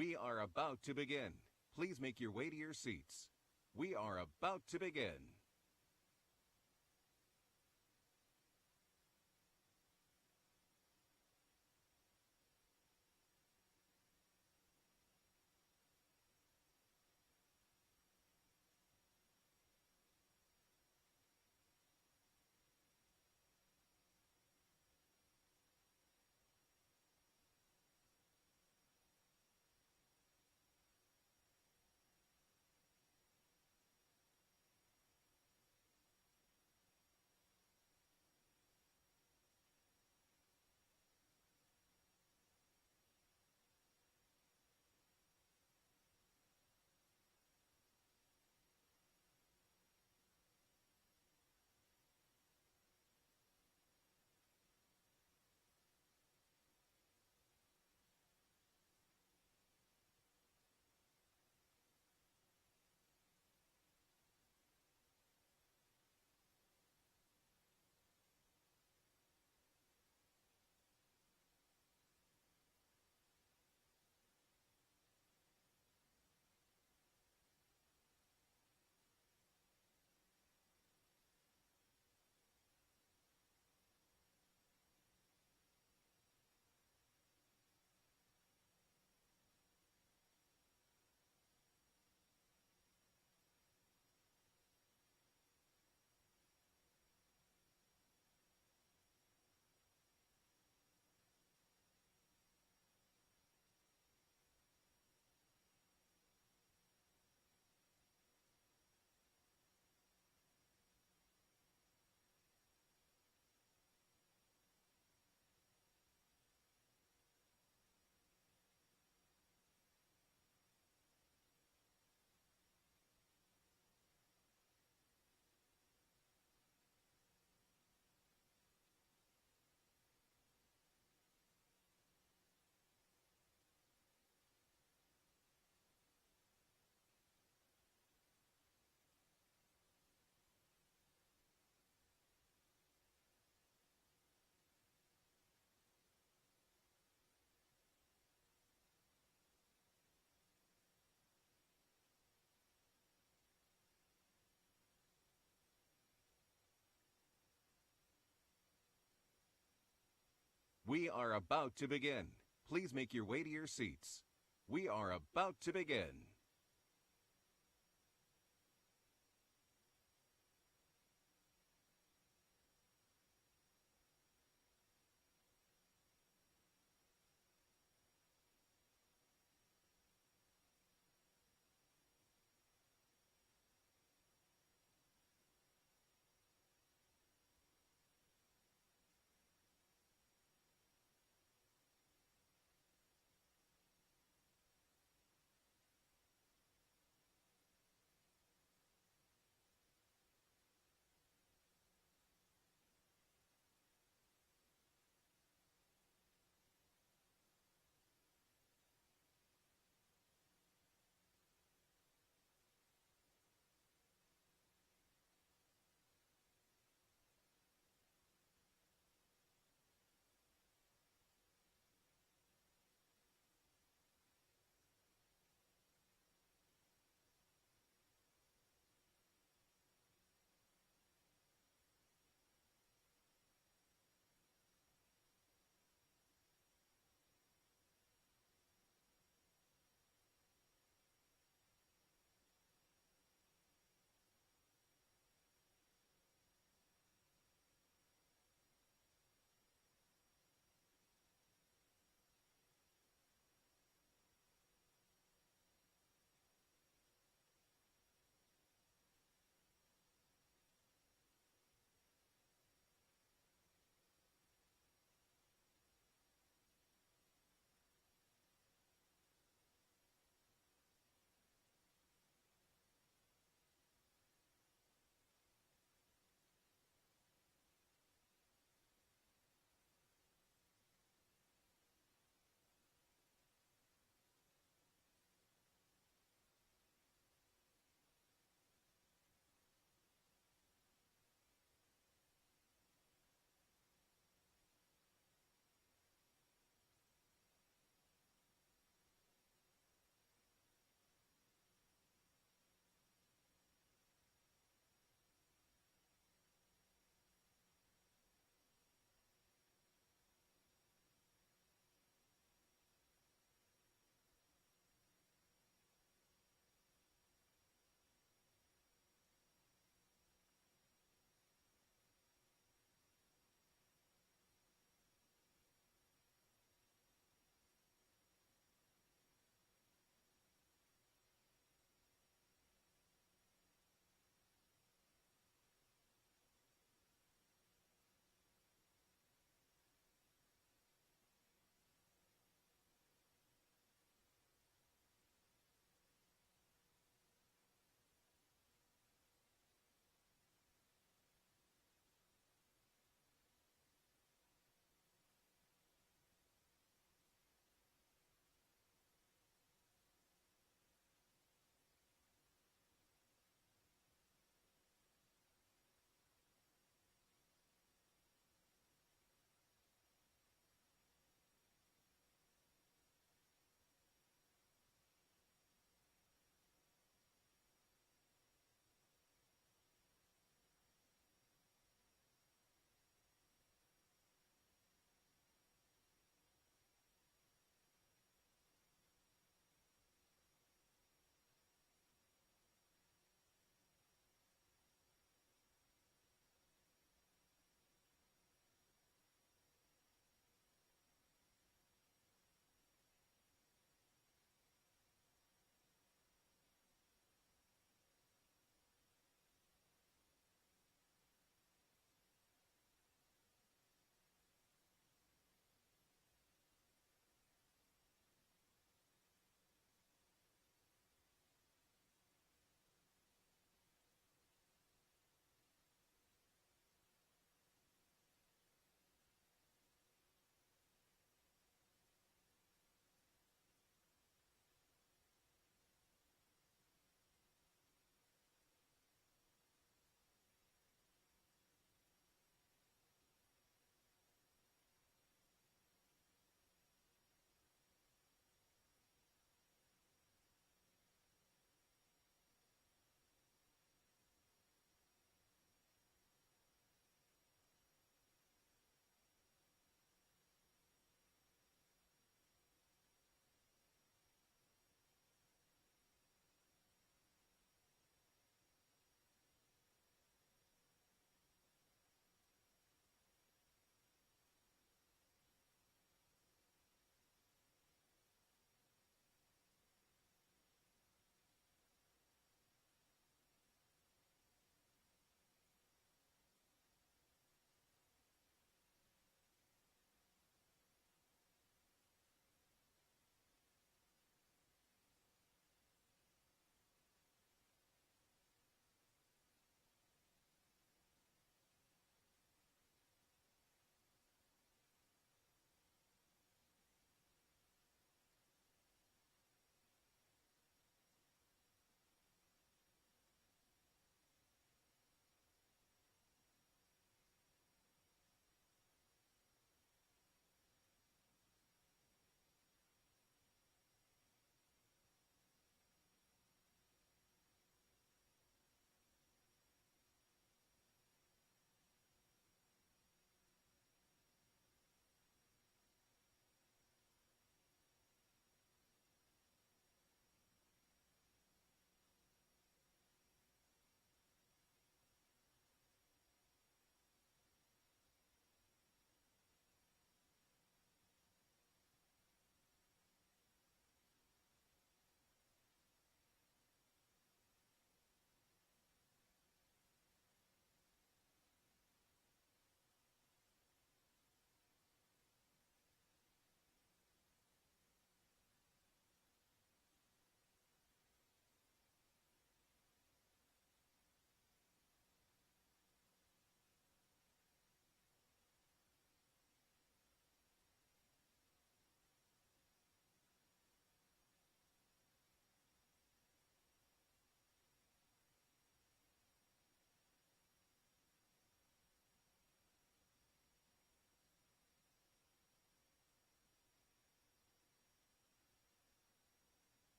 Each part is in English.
We are about to begin. Please make your way to your seats. We are about to begin. We are about to begin. Please make your way to your seats. We are about to begin.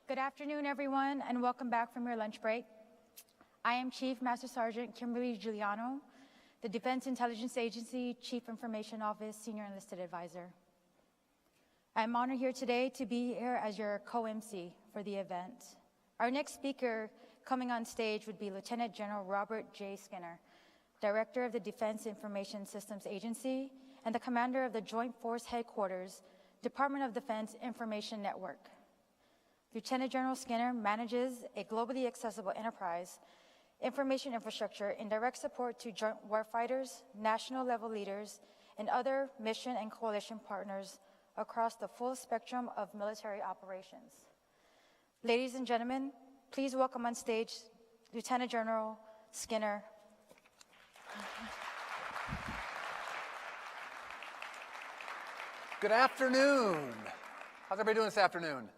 Good afternoon, everyone, and welcome back from your lunch break. I am Chief Master Sergeant Kimberly Giuliano, the Defense Intelligence Agency Chief Information Office Senior Enlisted Advisor. I'm honored here today to be here as your co-MC for the event. Our next speaker coming on stage would be Lieutenant General Robert J. Skinner, Director of the Defense Information Systems Agency and the Commander of the Joint Force Headquarters, Department of Defense Information Network. Lieutenant General Skinner manages a globally accessible enterprise information infrastructure in direct support to joint warfighters, national-level leaders, and other mission and coalition partners across the full spectrum of military operations. Ladies and gentlemen, please welcome on stage Lieutenant General Skinner. Good afternoon. How's everybody doing this afternoon?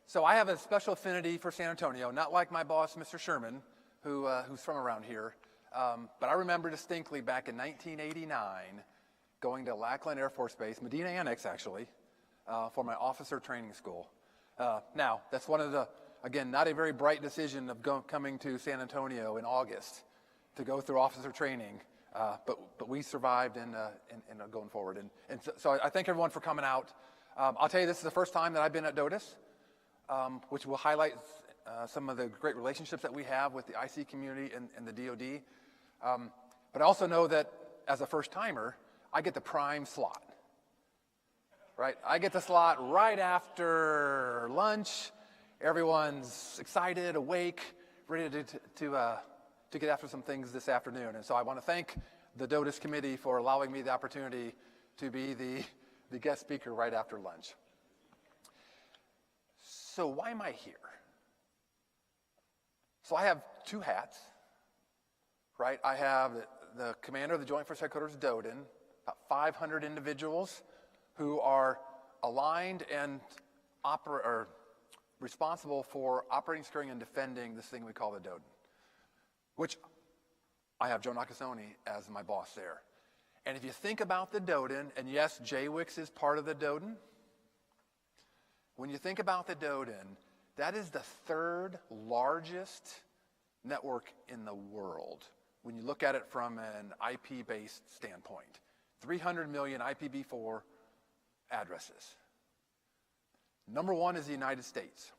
So I have a special affinity for San Antonio, not like my boss, Mr. Sherman, who's from around here. But I remember distinctly back in 1989 going to Lackland Air Force Base, Medina Annex actually, for my officer training school. Now, that's one of the, again, not a very bright decision of coming to San Antonio in August to go through officer training, but we survived and going forward. And so I thank everyone for coming out. I'll tell you, this is the first time that I've been at DODIIS. Which will highlight some of the great relationships that we have with the IC community and the DOD. But I also know that as a first-timer, I get the prime slot, right? I get the slot right after lunch. Everyone's excited, awake, ready to get after some things this afternoon. And so I want to thank the DODIIS committee for allowing me the opportunity to be the guest speaker right after lunch. So why am I here? So I have two hats, right? I have the commander of the Joint Force Headquarters, DODIN, about 500 individuals who are aligned and responsible for operating, securing, and defending this thing we call the DODIN, which I have Joe Nakasone as my boss there. And if you think about the DODIN, and yes, JWCC is part of the DODIN, when you think about the DODIN, that is the third largest network in the world when you look at it from an IP-based standpoint. 300 million IPv4 addresses. Number one is the United States,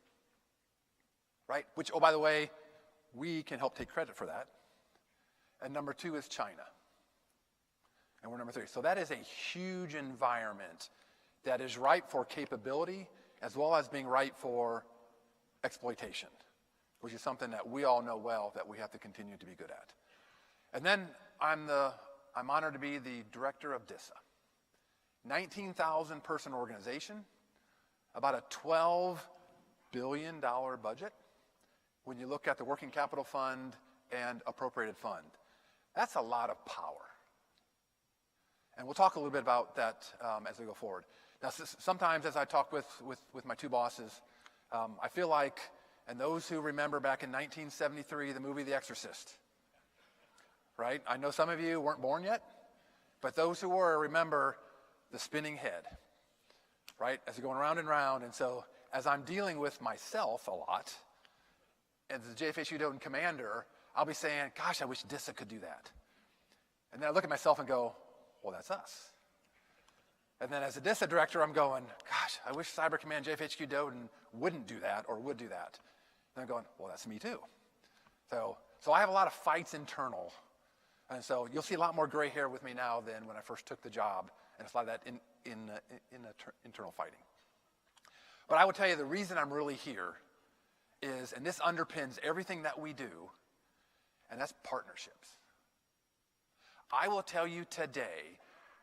right? Which, oh, by the way, we can help take credit for that. And number two is China. And we're number three. So that is a huge environment that is ripe for capability as well as being ripe for exploitation, which is something that we all know well that we have to continue to be good at. And then I'm honored to be the director of DISA. 19,000 person organization, about a $12 billion budget when you look at the working capital fund and appropriated fund. That's a lot of power. And we'll talk a little bit about that as we go forward. Now, sometimes as I talk with my two bosses, I feel like, and those who remember back in 1973, the movie The Exorcist, right? I know some of you weren't born yet, but those who were remember the spinning head, right? As you're going round and round. And so as I'm dealing with myself a lot, as the JFHU DODIN commander, I'll be saying, gosh, I wish DISA could do that. And then I look at myself and go, well, that's us. And then as a DISA director, I'm going, gosh, I wish Cyber Command JFHQ DODIN wouldn't do that or would do that. And I'm going, well, that's me too. So I have a lot of fights internal. And so you'll see a lot more gray hair with me now than when I first took the job. And it's a lot of that in internal fighting. But I will tell you the reason I'm really here is, and this underpins everything that we do, and that's partnerships. I will tell you today,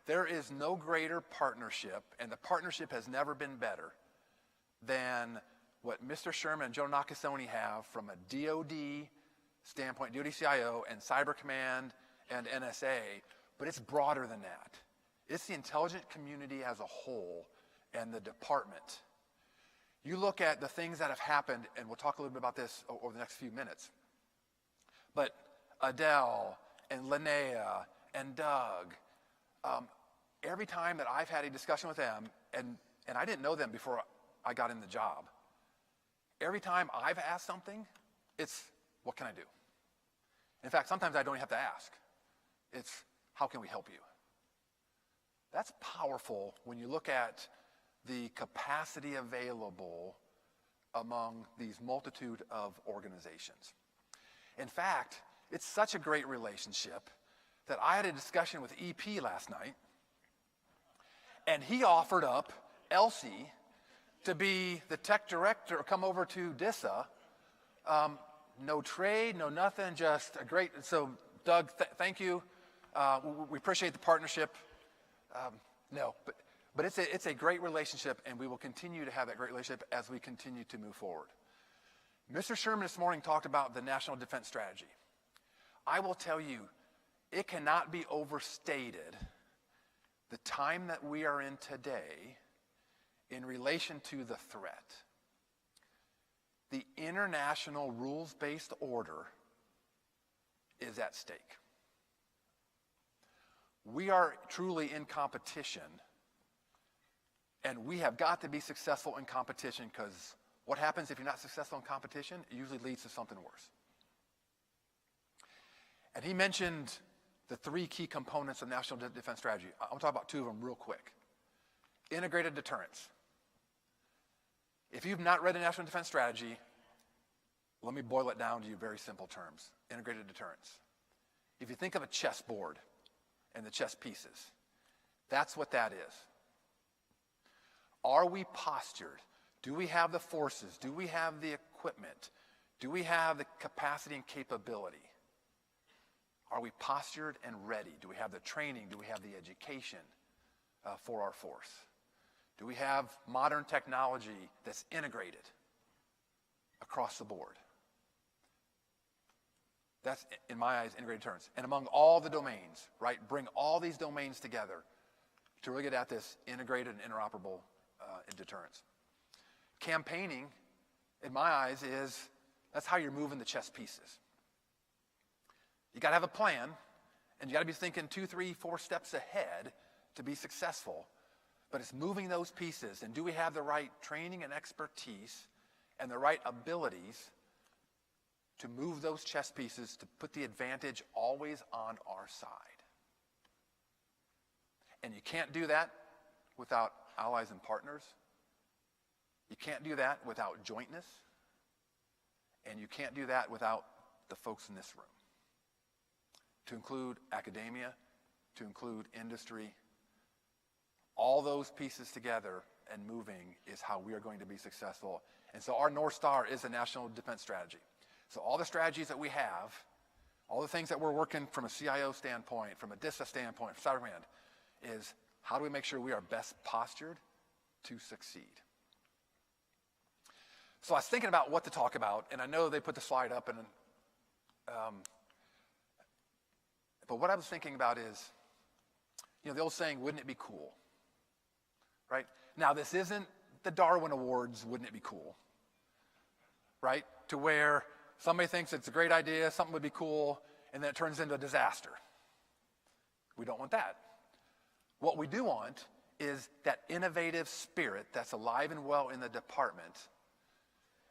there is no greater partnership, and the partnership has never been better, than what Mr. Sherman and Joe Nakasone have from a DOD standpoint, DOD CIO and Cyber Command and NSA, but it's broader than that. It's the intelligence community as a whole and the department. You look at the things that have happened, and we'll talk a little bit about this over the next few minutes, but Adele and Linnea and Doug, every time that I've had a discussion with them, and I didn't know them before I got in the job, every time I've asked something, it's, what can I do? In fact, sometimes I don't even have to ask. It's, how can we help you? That's powerful when you look at the capacity available among these multitude of organizations. In fact, it's such a great relationship that I had a discussion with EP last night, and he offered up Elsie to be the tech director, come over to DISA. No trade, no nothing, just a great, so Doug, thank you. We appreciate the partnership. But it's a great relationship, and we will continue to have that great relationship as we continue to move forward. Mr. Sherman this morning talked about the National Defense Strategy. I will tell you, it cannot be overstated the time that we are in today in relation to the threat. The international rules-based order is at stake. We are truly in competition, and we have got to be successful in competition, because what happens if you're not successful in competition? It usually leads to something worse. And he mentioned the three key components of National Defense Strategy. I'm going to talk about two of them real quick. Integrated deterrence. If you've not read the National Defense Strategy, let me boil it down to you in very simple terms. Integrated deterrence. If you think of a chessboard and the chess pieces, that's what that is. Are we postured? Do we have the forces? Do we have the equipment? Do we have the capacity and capability? Are we postured and ready? Do we have the training? Do we have the education for our force? Do we have modern technology that's integrated across the board? That's, in my eyes, integrated deterrence. And among all the domains, right, bring all these domains together to really get at this integrated and interoperable deterrence. Campaigning, in my eyes, that's how you're moving the chess pieces. You got to have a plan, and you got to be thinking 2, 3, 4 steps ahead to be successful. But it's moving those pieces, and do we have the right training and expertise and the right abilities to move those chess pieces to put the advantage always on our side? And you can't do that without allies and partners. You can't do that without jointness. And you can't do that without the folks in this room. To include academia, to include industry. All those pieces together and moving is how we are going to be successful. And so our North Star is the National Defense Strategy. So all the strategies that we have, all the things that we're working from a CIO standpoint, from a DISA standpoint, from Cyber Command, is how do we make sure we are best postured to succeed? So I was thinking about what to talk about, and I know they put the slide up, and but what I was thinking about is, the old saying, wouldn't it be cool? Right? Now, this isn't the Darwin Awards, wouldn't it be cool? Right? To where somebody thinks it's a great idea, something would be cool, and then it turns into a disaster. We don't want that. What we do want is that innovative spirit that's alive and well in the department.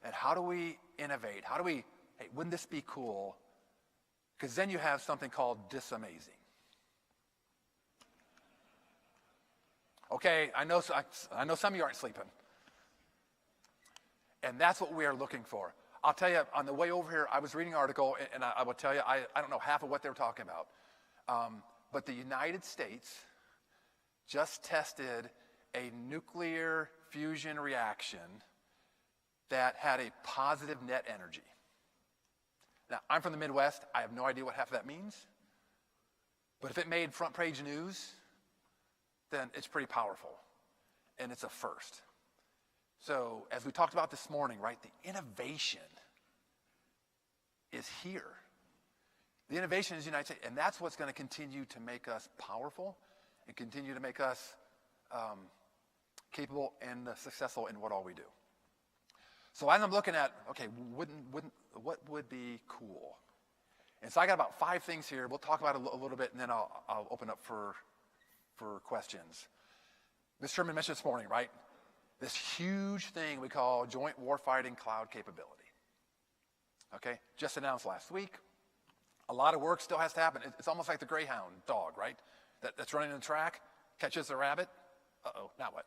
And how do we innovate? How do we, hey, wouldn't this be cool? Because then you have something called disamazing. Okay, I know some of you aren't sleeping. And that's what we are looking for. I'll tell you, on the way over here, I was reading an article, and I will tell you, I don't know half of what they were talking about. But the United States just tested a nuclear fusion reaction that had a positive net energy. Now, I'm from the Midwest. I have no idea what half of that means. But if it made front page news, then it's pretty powerful. And it's a first. So, as we talked about this morning, right, the innovation is here. The innovation is the United States, and that's what's going to continue to make us powerful and continue to make us capable and successful in what all we do. So as I'm looking at, okay, what would be cool? And so I got about 5 things here. We'll talk about it a little bit, and then I'll open up for questions. Mr. Sherman mentioned this morning, right? this huge thing we call Joint Warfighting Cloud Capability. Okay, just announced last week. A lot of work still has to happen. It's almost like the Greyhound dog, right? That's running in the track, catches a rabbit. Uh-oh, now what?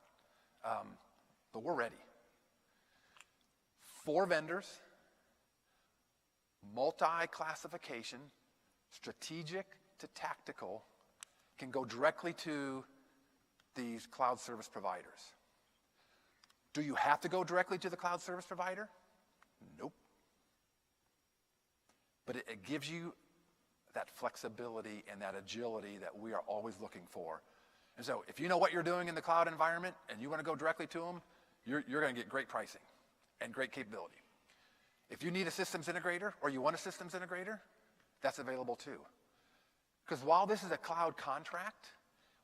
But we're ready. 4 vendors, multi-classification, strategic to tactical, can go directly to these cloud service providers. Do you have to go directly to the cloud service provider? Nope. But it gives you that flexibility and that agility that we are always looking for. And so if you know what you're doing in the cloud environment and you want to go directly to them, you're going to get great pricing and great capability. If you need a systems integrator or you want a systems integrator, that's available too. Because while this is a cloud contract,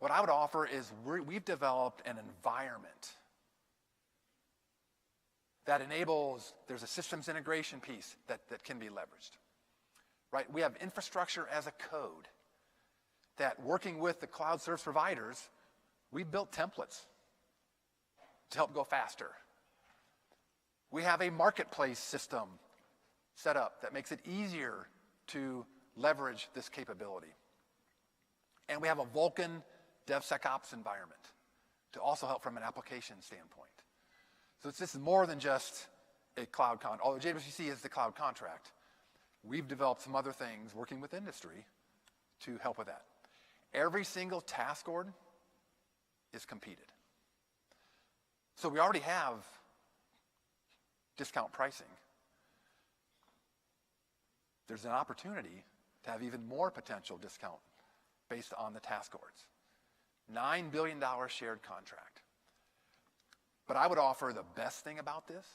what I would offer is we've developed an environment that enables, there's a systems integration piece that can be leveraged. Right? We have infrastructure as a code that, working with the cloud service providers, we built templates to help go faster. We have a marketplace system set up that makes it easier to leverage this capability. And we have a Vulkan DevSecOps environment to also help from an application standpoint. So this is more than just a cloud contract. Although JWCC is the cloud contract, we've developed some other things working with industry to help with that. Every single task order is competed. So we already have discount pricing. There's an opportunity to have even more potential discount based on the task orders. $9 billion shared contract. But I would offer the best thing about this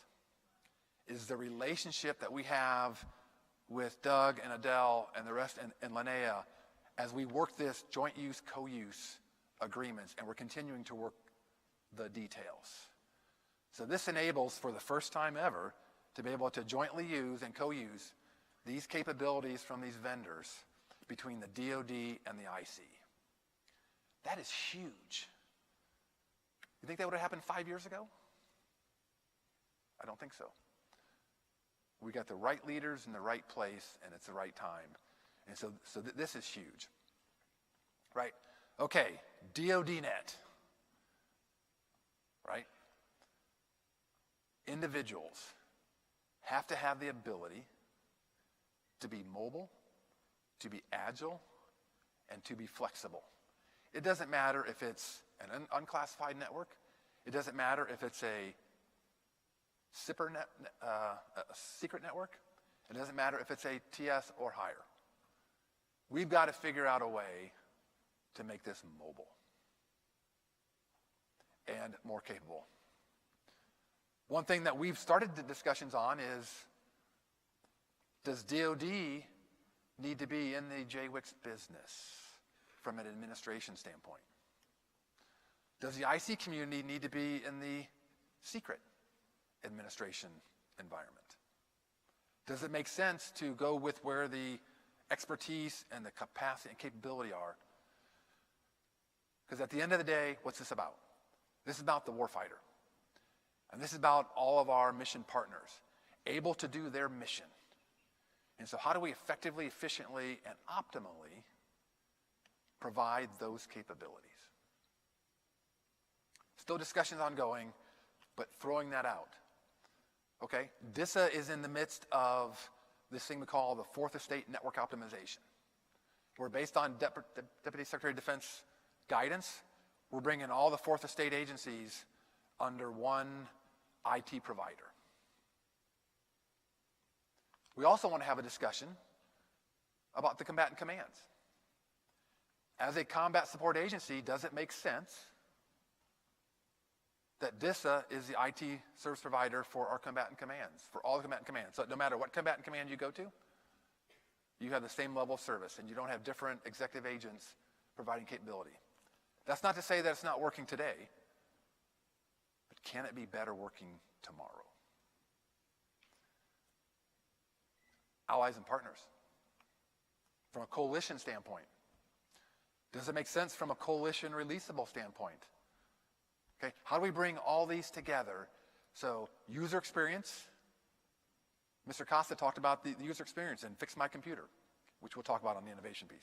is the relationship that we have with Doug and Adele and the rest, and Linnea, as we work this joint use, co-use agreements, and we're continuing to work the details. So this enables, for the first time ever, to be able to jointly use and co-use these capabilities from these vendors between the DOD and the IC. That is huge. You think that would have happened 5 years ago? I don't think so. We got the right leaders in the right place, and it's the right time. And so this is huge. Right? Okay, DODNet. Right? Individuals have to have the ability to be mobile, to be agile, and to be flexible. It doesn't matter if it's an unclassified network. It doesn't matter if it's a secret network. It doesn't matter if it's a TS or higher. We've got to figure out a way to make this mobile and more capable. One thing that we've started the discussions on is, does DOD need to be in the JWCC business from an administration standpoint? Does the IC community need to be in the secret administration environment? Does it make sense to go with where the expertise and the capacity and capability are? Because at the end of the day, what's this about? This is about the warfighter. And this is about all of our mission partners able to do their mission. And so how do we effectively, efficiently, and optimally provide those capabilities? Still discussions ongoing, but throwing that out. Okay, DISA is in the midst of this thing we call the Fourth Estate Network Optimization. We're based on Deputy Secretary of Defense guidance. We're bringing all the Fourth Estate agencies under one IT provider. We also want to have a discussion about the combatant commands. As a combat support agency, does it make sense that DISA is the IT service provider for our combatant commands, for all the combatant commands? So no matter what combatant command you go to, you have the same level of service, and you don't have different executive agents providing capability. That's not to say that it's not working today, but can it be better working tomorrow? Allies and partners. From a coalition standpoint, does it make sense from a coalition releasable standpoint? Okay, how do we bring all these together? So user experience. Mr. Costa talked about the user experience and Fix My Computer, which we'll talk about on the innovation piece.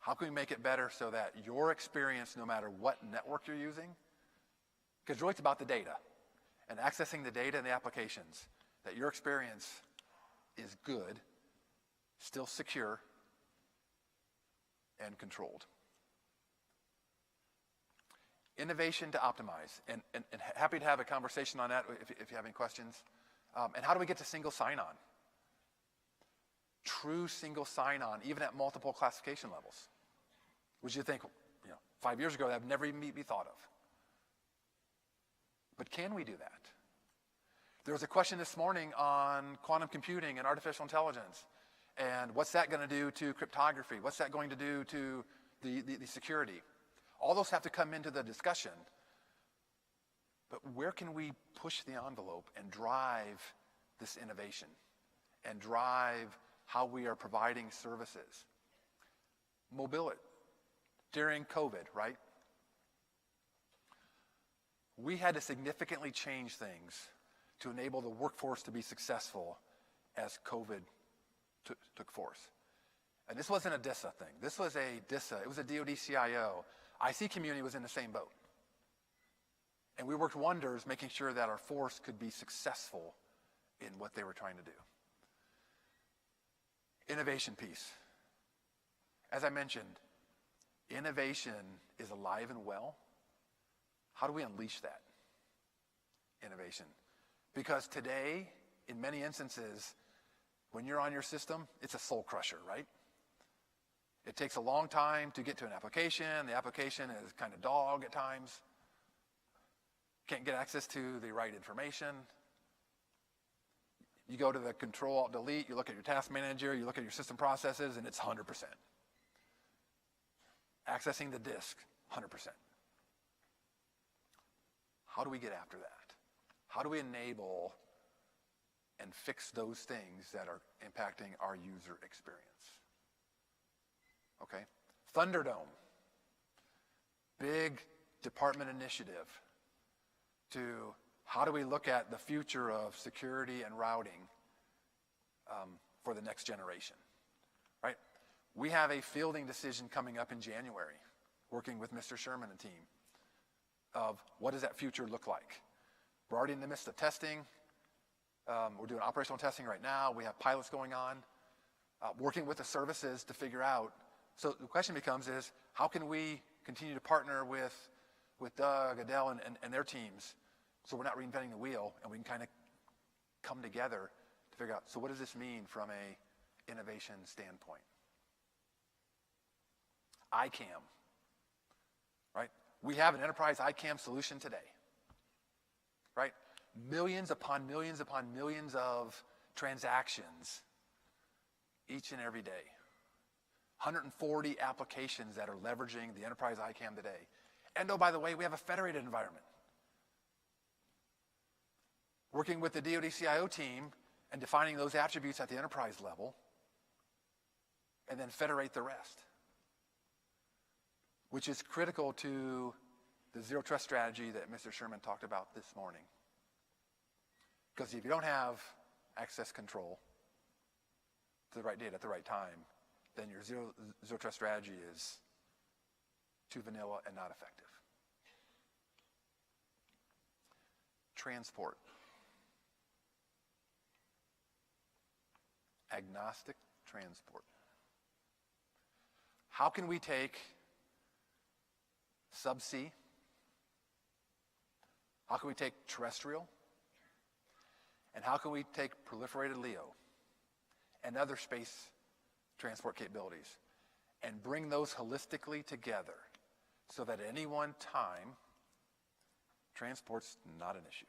How can we make it better so that your experience, no matter what network you're using, because really it's about the data and accessing the data and the applications, that your experience is good, still secure, and controlled. Innovation to optimize, and happy to have a conversation on that if you have any questions. And how do we get to single sign-on? True single sign-on, even at multiple classification levels, which you think, 5 years ago that would never even be thought of. But can we do that? There was a question this morning on quantum computing and artificial intelligence, and what's that going to do to cryptography? What's that going to do to the security? All those have to come into the discussion. But where can we push the envelope and drive this innovation and drive how we are providing services? Mobility. During COVID, right? We had to significantly change things to enable the workforce to be successful as COVID took force. And this wasn't a DISA thing. This was a DISA. It was a DODIIS CIO. IC community was in the same boat. And we worked wonders making sure that our force could be successful in what they were trying to do. Innovation piece. As I mentioned, innovation is alive and well. How do we unleash that innovation? Because today, in many instances, when you're on your system, it's a soul crusher, right? It takes a long time to get to an application. The application is kind of dog at times. Can't get access to the right information. You go to the Control-Alt-Delete, you look at your task manager, you look at your system processes, and it's 100%. Accessing the disk, 100%. How do we get after that? How do we enable and fix those things that are impacting our user experience? Okay, Thunderdome, big department initiative to how do we look at the future of security and routing for the next generation, right? We have a fielding decision coming up in January, working with Mr. Sherman and team, of what does that future look like? We're already in the midst of testing. We're doing operational testing right now. We have pilots going on, working with the services to figure out. So the question becomes is, how can we continue to partner with Doug, Adele, and their teams so we're not reinventing the wheel and we can kind of come together to figure out, so what does this mean from a innovation standpoint? ICAM, right? We have an enterprise ICAM solution today, right? Millions upon millions upon millions of transactions each and every day. 140 applications that are leveraging the enterprise ICAM today. And oh, by the way, we have a federated environment. Working with the DODIIS CIO team and defining those attributes at the enterprise level, and then federate the rest, which is critical to the zero trust strategy that Mr. Sherman talked about this morning. Because if you don't have access control to the right data at the right time, then your zero trust strategy is too vanilla and not effective. Transport. Agnostic transport. How can we take subsea? How can we take terrestrial? And how can we take proliferated LEO and other space transport capabilities and bring those holistically together so that at any one time, transport's not an issue?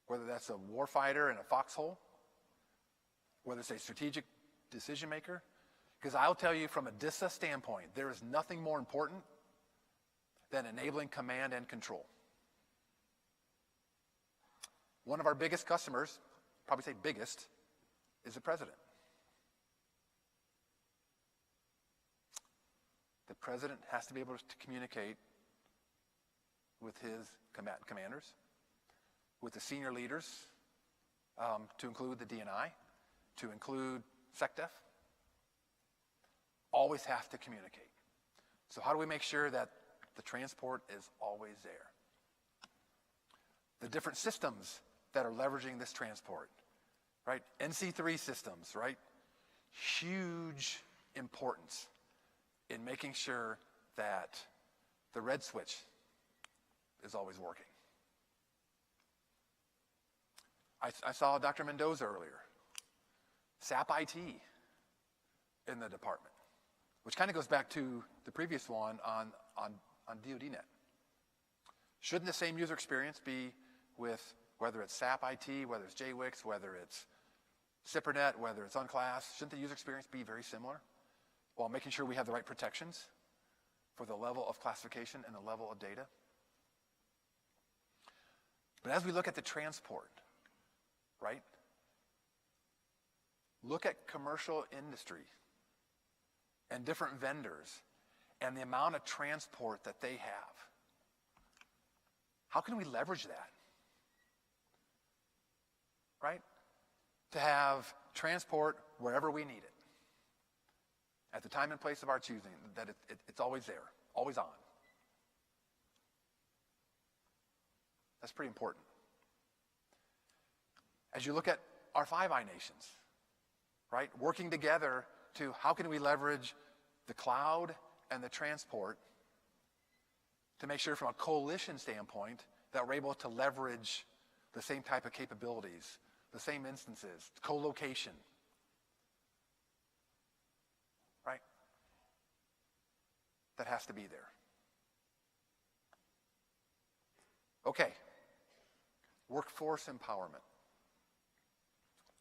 Whether that's a warfighter in a foxhole, whether it's a strategic decision maker, because I'll tell you from a DISA standpoint, there is nothing more important than enabling command and control. One of our biggest customers, probably say biggest, is the president. The president has to be able to communicate with his commanders, with the senior leaders, to include the DNI, to include SecDef. Always have to communicate. So how do we make sure that the transport is always there? The different systems that are leveraging this transport, right? NC3 systems, right? Huge importance in making sure that the red switch is always working. I saw Dr. Mendoza earlier. SAP IT in the department, which kind of goes back to the previous one on DODIIS. Shouldn't the same user experience be with whether it's SAP IT, whether it's JWCC, whether it's SIPRNet, whether it's UNCLAS? Shouldn't the user experience be very similar while making sure we have the right protections for the level of classification and the level of data? But as we look at the transport, right? Look at commercial industry and different vendors and the amount of transport that they have. How can we leverage that? Right? To have transport wherever we need it, at the time and place of our choosing, that it's always there, always on. That's pretty important. As you look at our Five Eye nations, right, working together to how can we leverage the cloud and the transport to make sure from a coalition standpoint that we're able to leverage the same type of capabilities, the same instances, co-location, right? That has to be there. Okay, workforce empowerment.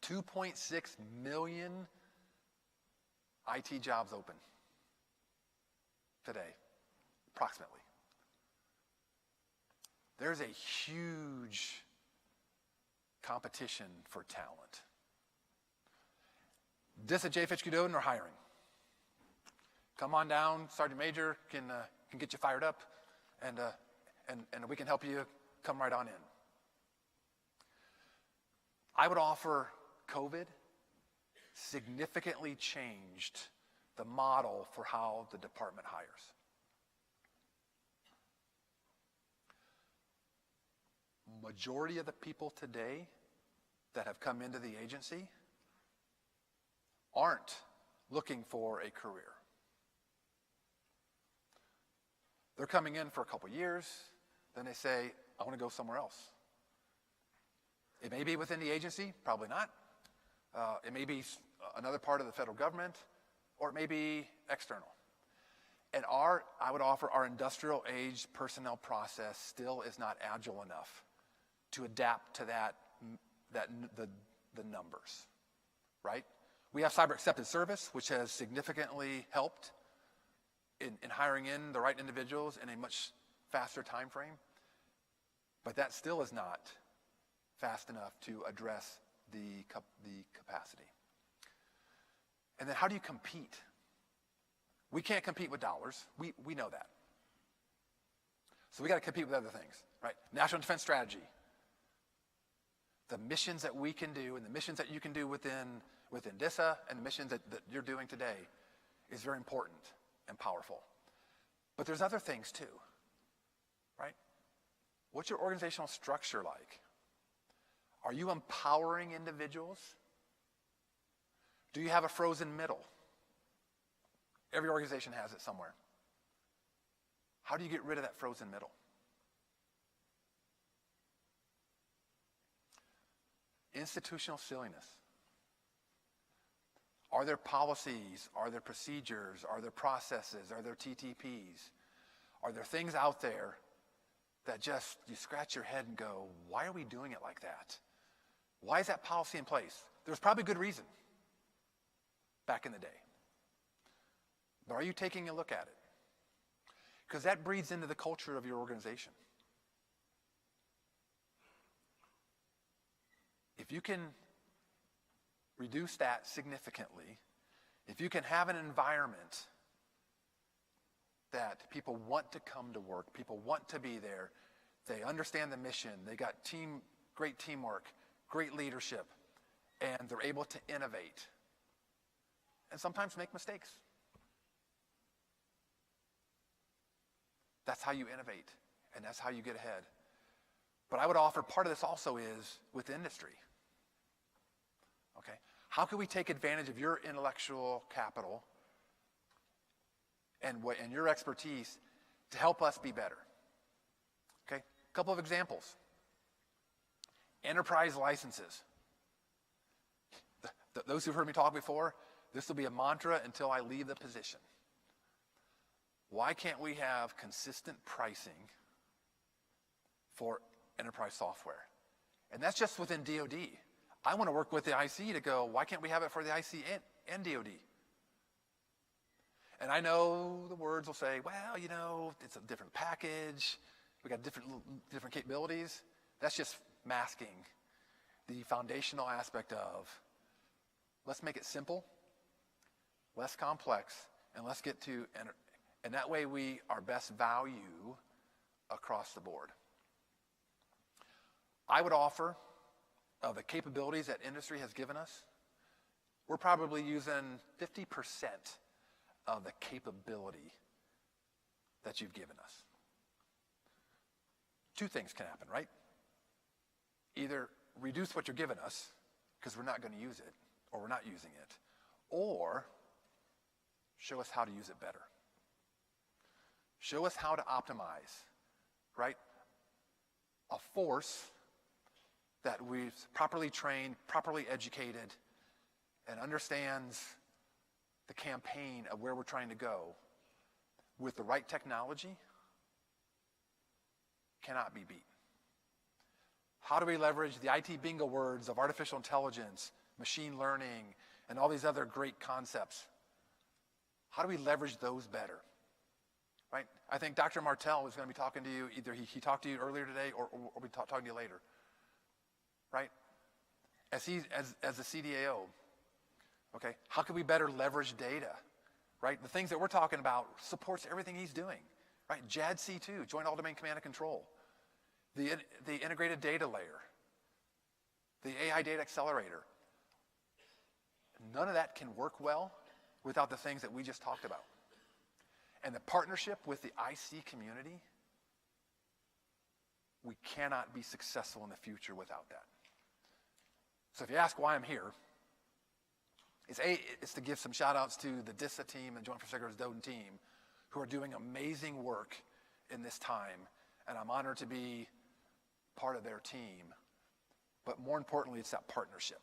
2.6 million IT jobs open today, approximately. There's a huge competition for talent. DISA, JFHQ, DODIIS are hiring. Come on down, Sergeant Major can get you fired up, and we can help you come right on in. I would offer COVID significantly changed the model for how the department hires. Majority of the people today that have come into the agency aren't looking for a career. They're coming in for a couple years, then they say, I want to go somewhere else. It may be within the agency, probably not. It may be another part of the federal government, or it may be external. And I would offer our industrial age personnel process still is not agile enough to adapt to the numbers, right? We have cyber accepted service, which has significantly helped in hiring in the right individuals in a much faster time frame, but that still is not fast enough to address the capacity. And then how do you compete? We can't compete with dollars. We know that. So we got to compete with other things, right? National Defense Strategy. The missions that we can do and the missions that you can do within DISA and the missions that you're doing today is very important and powerful. But there's other things too, right? What's your organizational structure like? Are you empowering individuals? Do you have a frozen middle? Every organization has it somewhere. How do you get rid of that frozen middle? Institutional silliness. Are there policies? Are there procedures? Are there processes? Are there TTPs? Are there things out there that just, you scratch your head and go, why are we doing it like that? Why is that policy in place? There's probably good reason back in the day. But are you taking a look at it? Because that breeds into the culture of your organization. If you can reduce that significantly, if you can have an environment that people want to come to work, people want to be there, they understand the mission, they got great teamwork, great leadership, and they're able to innovate and sometimes make mistakes. That's how you innovate, and that's how you get ahead. But I would offer part of this also is with industry. Okay? How can we take advantage of your intellectual capital and your expertise to help us be better? Okay? A couple of examples. Enterprise licenses. Those who've heard me talk before, this will be a mantra until I leave the position. Why can't we have consistent pricing for enterprise software? And that's just within DOD. I want to work with the IC to go, why can't we have it for the IC and DOD? And I know the words will say, well, you know, it's a different package. We got different capabilities. That's just masking the foundational aspect of, let's make it simple, less complex, and let's get to, and that way we are best value across the board. I would offer of the capabilities that industry has given us, we're probably using 50% of the capability that you've given us. Two things can happen, right? Either reduce what you're giving us because we're not going to use it, or we're not using it, or show us how to use it better. Show us how to optimize, right? A force that we've properly trained, properly educated, and understands the campaign of where we're trying to go with the right technology cannot be beat. How do we leverage the IT bingo words of artificial intelligence, machine learning, and all these other great concepts? How do we leverage those better? Right? I think Dr. Martell is going to be talking to you, either he talked to you earlier today or we'll be talking to you later. Right? As the CDAO, okay, how can we better leverage data? Right? The things that we're talking about supports everything he's doing. Right? JWCC, Joint All-Domain Command and Control. The integrated data layer. The AI data accelerator. None of that can work well without the things that we just talked about. And the partnership with the IC community, we cannot be successful in the future without that. So if you ask why I'm here, it's to give some shout outs to the DISA team and Joint Force Secretary's DODIIS team who are doing amazing work in this time. And I'm honored to be part of their team. But more importantly, it's that partnership.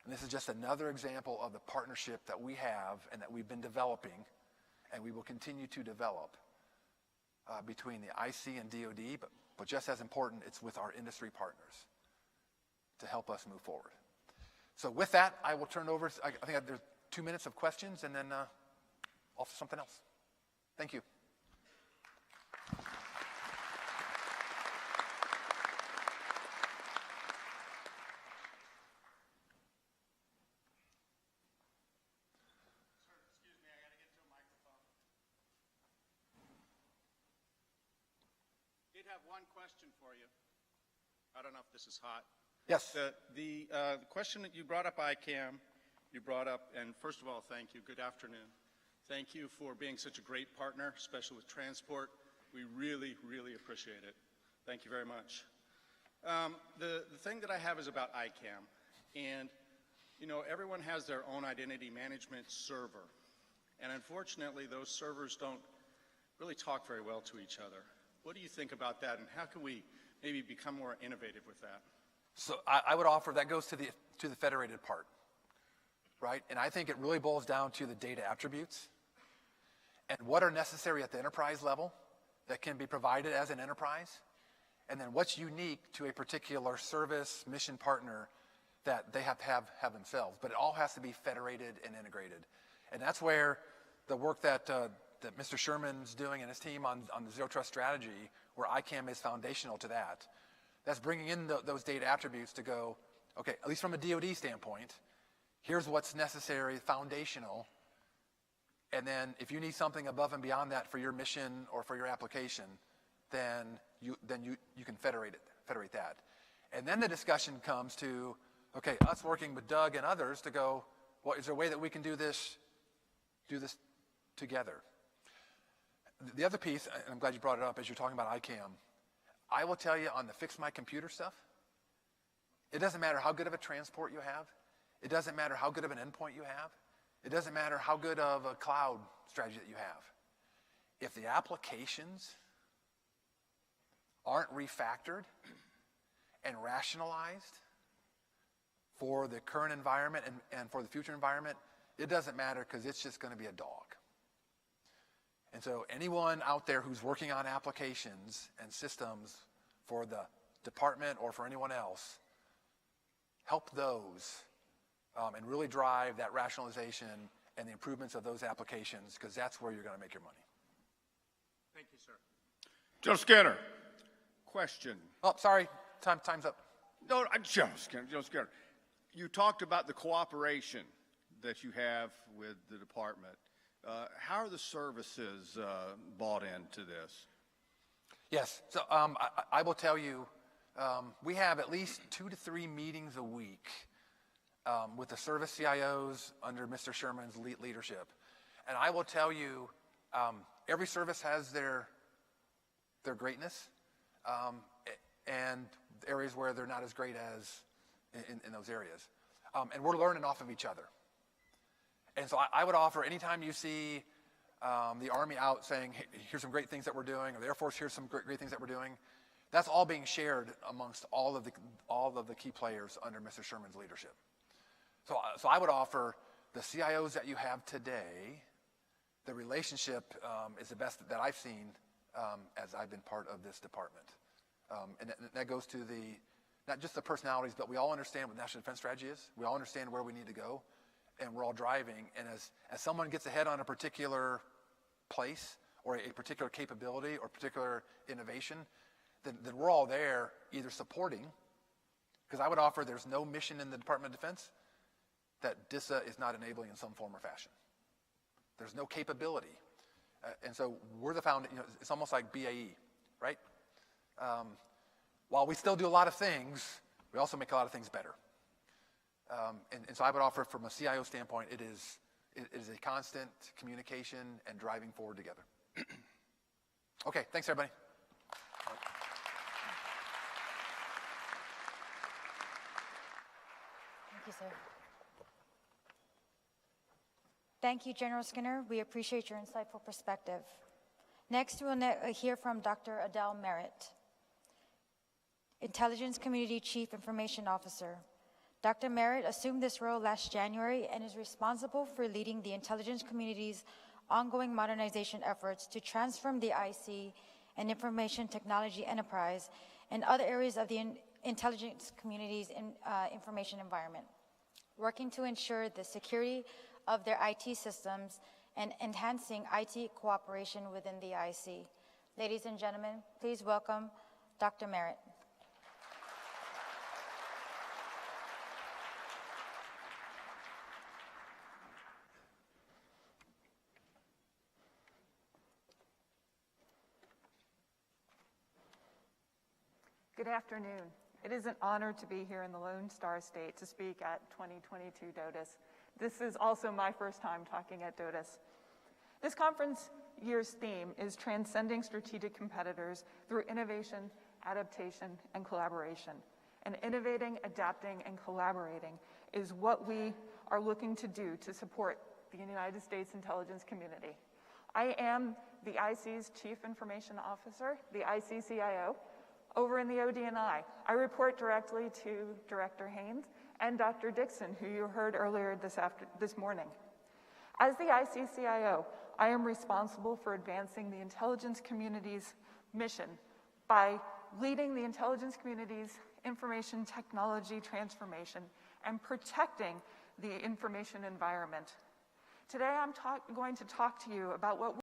And this is just another example of the partnership that we have and that we've been developing and we will continue to develop between the IC and DOD, but just as important, it's with our industry partners to help us move forward. So with that, I will turn over, I think there's 2 minutes of questions and then off to something else. Thank you. Have one question for you. I don't know if this is hot. Yes. The question that you brought up, ICAM, you brought up, and first of all, thank you. Good afternoon. Thank you for being such a great partner, especially with transport. We really, really appreciate it. Thank you very much. The thing that I have is about ICAM, and you know, everyone has their own identity management server, and unfortunately, those servers don't really talk very well to each other. What do you think about that, and how can we maybe become more innovative with that? So I would offer that goes to the federated part, right? And I think it really boils down to the data attributes and what are necessary at the enterprise level that can be provided as an enterprise, and then what's unique to a particular service mission partner that they have to have themselves. But it all has to be federated and integrated, and that's where the work that Mr. Sherman's doing and his team on the Zero Trust strategy, where ICAM is foundational to that. That's bringing in those data attributes to go, okay, at least from a DOD standpoint, here's what's necessary, foundational, And then if you need something above and beyond that for your mission or for your application, then you can federate that. And then the discussion comes to, okay, us working with Doug and others to go, well, is there a way that we can do this together? The other piece, and I'm glad you brought it up as you're talking about ICAM, I will tell you on the fix my computer stuff, it doesn't matter how good of a transport you have. It doesn't matter how good of an endpoint you have. It doesn't matter how good of a cloud strategy that you have. If the applications aren't refactored and rationalized for the current environment and for the future environment, it doesn't matter because it's just going to be a dog. And so anyone out there who's working on applications and systems for the department or for anyone else, help those and really drive that rationalization and the improvements of those applications, because that's where you're going to make your money. Thank you, sir. Joe Skinner, question. Oh, sorry, time's up. No, Joe Skinner. You talked about the cooperation that you have with the department. How are the services bought into this? Yes, so I will tell you, we have at least 2 to 3 meetings a week with the service CIOs under Mr. Sherman's leadership. And I will tell you, every service has their greatness and areas where they're not as great as in those areas. And we're learning off of each other. And so I would offer, anytime you see the Army out saying, hey, here's some great things that we're doing, or the Air Force, here's some great things that we're doing, that's all being shared amongst all of the key players under Mr. Sherman's leadership. So I would offer the CIOs that you have today, the relationship is the best that I've seen as I've been part of this department. And that goes to not just the personalities, but we all understand what national defense strategy is. We all understand where we need to go, and we're all driving. And as someone gets ahead on a particular place or a particular capability or particular innovation, then we're all there either supporting, because I would offer there's no mission in the Department of Defense that DISA is not enabling in some form or fashion. There's no capability. And so we're the it's almost like BAE, right? While we still do a lot of things, we also make a lot of things better. And so I would offer, from a CIO standpoint, it is a constant communication and driving forward together. Okay, thanks everybody. Thank you, sir. Thank you, General Skinner. We appreciate your insightful perspective. Next, we'll hear from Dr. Adele Merritt, Intelligence Community Chief Information Officer. Dr. Merritt assumed this role last January and is responsible for leading the intelligence community's ongoing modernization efforts to transform the IC and information technology enterprise and other areas of the intelligence community's information environment, working to ensure the security of their IT systems and enhancing IT cooperation within the IC. Ladies and gentlemen, please welcome Dr. Merritt. Good afternoon. It is an honor to be here in the Lone Star State to speak at 2022 DODIIS. This is also my first time talking at DODIIS. This conference year's theme is Transcending Strategic Competitors Through Innovation, Adaptation, and Collaboration. And innovating, adapting, and collaborating is what we are looking to do to support the United States intelligence community. I am the IC's Chief Information Officer, the ICCIO, over in the ODNI. I report directly to Director Haynes and Dr. Dixon, who you heard earlier this morning. As the ICCIO, I am responsible for advancing the intelligence community's mission by leading the intelligence community's information technology transformation and protecting the information environment. Today, I'm going to talk to you about what